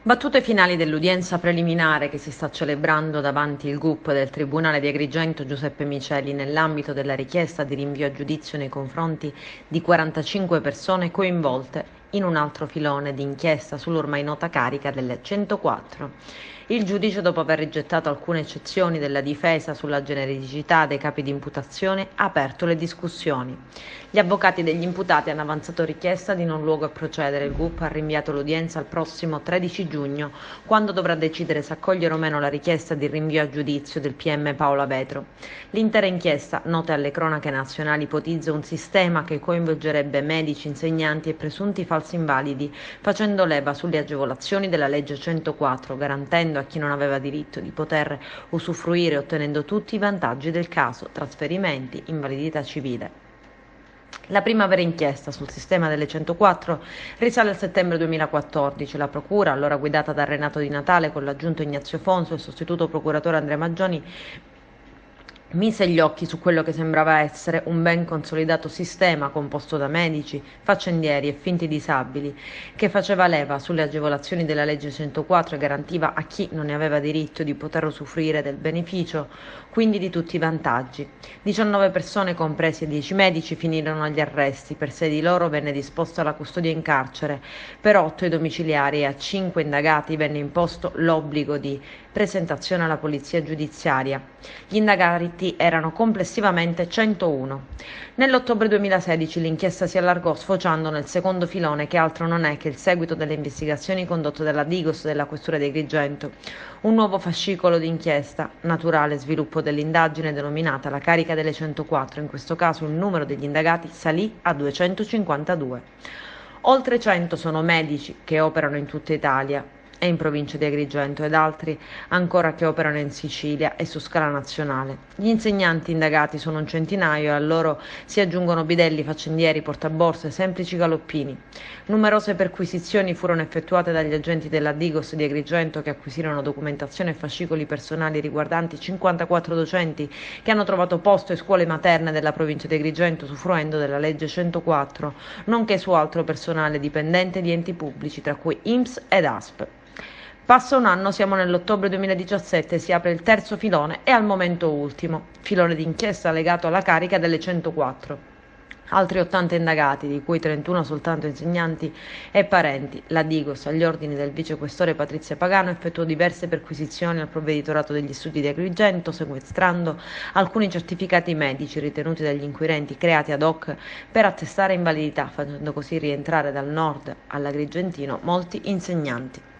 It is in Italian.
Battute finali dell'udienza preliminare che si sta celebrando davanti il GUP del Tribunale di Agrigento Giuseppe Miceli nell'ambito della richiesta di rinvio a giudizio nei confronti di 45 persone coinvolte in un altro filone di inchiesta sull'ormai nota carica delle 104. Il giudice, dopo aver rigettato alcune eccezioni della difesa sulla genericità dei capi di imputazione, ha aperto le discussioni. Gli avvocati degli imputati hanno avanzato richiesta di non luogo a procedere. Il GUP ha rinviato l'udienza al prossimo 13 giugno, quando dovrà decidere se accogliere o meno la richiesta di rinvio a giudizio del PM Paola Vetro. L'intera inchiesta, nota alle cronache nazionali, ipotizza un sistema che coinvolgerebbe medici, insegnanti e presunti falsi invalidi, facendo leva sulle agevolazioni della legge 104, garantendo a chi non aveva diritto di poter usufruire, ottenendo tutti i vantaggi del caso: trasferimenti, invalidità civile. La prima vera inchiesta sul sistema delle 104 risale al settembre 2014. La procura, allora guidata da Renato Di Natale con l'aggiunto Ignazio Fonso e il sostituto procuratore Andrea Maggioni, mise gli occhi su quello che sembrava essere un ben consolidato sistema composto da medici, faccendieri e finti disabili, che faceva leva sulle agevolazioni della legge 104 e garantiva a chi non ne aveva diritto di poter usufruire del beneficio, quindi di tutti i vantaggi. 19 persone, compresi 10 medici, finirono agli arresti. Per 6 di loro venne disposta la custodia in carcere, per 8 i domiciliari, e a 5 indagati venne imposto l'obbligo di presentazione alla polizia giudiziaria. Gli indagati erano complessivamente 101. Nell'ottobre 2016 l'inchiesta si allargò, sfociando nel secondo filone, che altro non è che il seguito delle investigazioni condotte dalla Digos della Questura di Agrigento. Un nuovo fascicolo di inchiesta, naturale sviluppo dell'indagine denominata la carica delle 104. In questo caso il numero degli indagati salì a 252. Oltre 100 sono medici che operano in tutta Italia e in provincia di Agrigento, ed altri ancora che operano in Sicilia e su scala nazionale. Gli insegnanti indagati sono un centinaio, e a loro si aggiungono bidelli, faccendieri, portaborse, semplici galoppini. Numerose perquisizioni furono effettuate dagli agenti della Digos di Agrigento, che acquisirono documentazione e fascicoli personali riguardanti 54 docenti che hanno trovato posto in scuole materne della provincia di Agrigento, usufruendo della legge 104, nonché su altro personale dipendente di enti pubblici, tra cui INPS ed ASP. Passa un anno, siamo nell'ottobre 2017, si apre il terzo filone e al momento ultimo, filone d'inchiesta legato alla carica delle 104. Altri 80 indagati, di cui 31 soltanto insegnanti e parenti. La Digos, agli ordini del vicequestore Patrizia Pagano, effettuò diverse perquisizioni al provveditorato degli studi di Agrigento, sequestrando alcuni certificati medici ritenuti dagli inquirenti creati ad hoc per attestare invalidità, facendo così rientrare dal nord all'agrigentino molti insegnanti.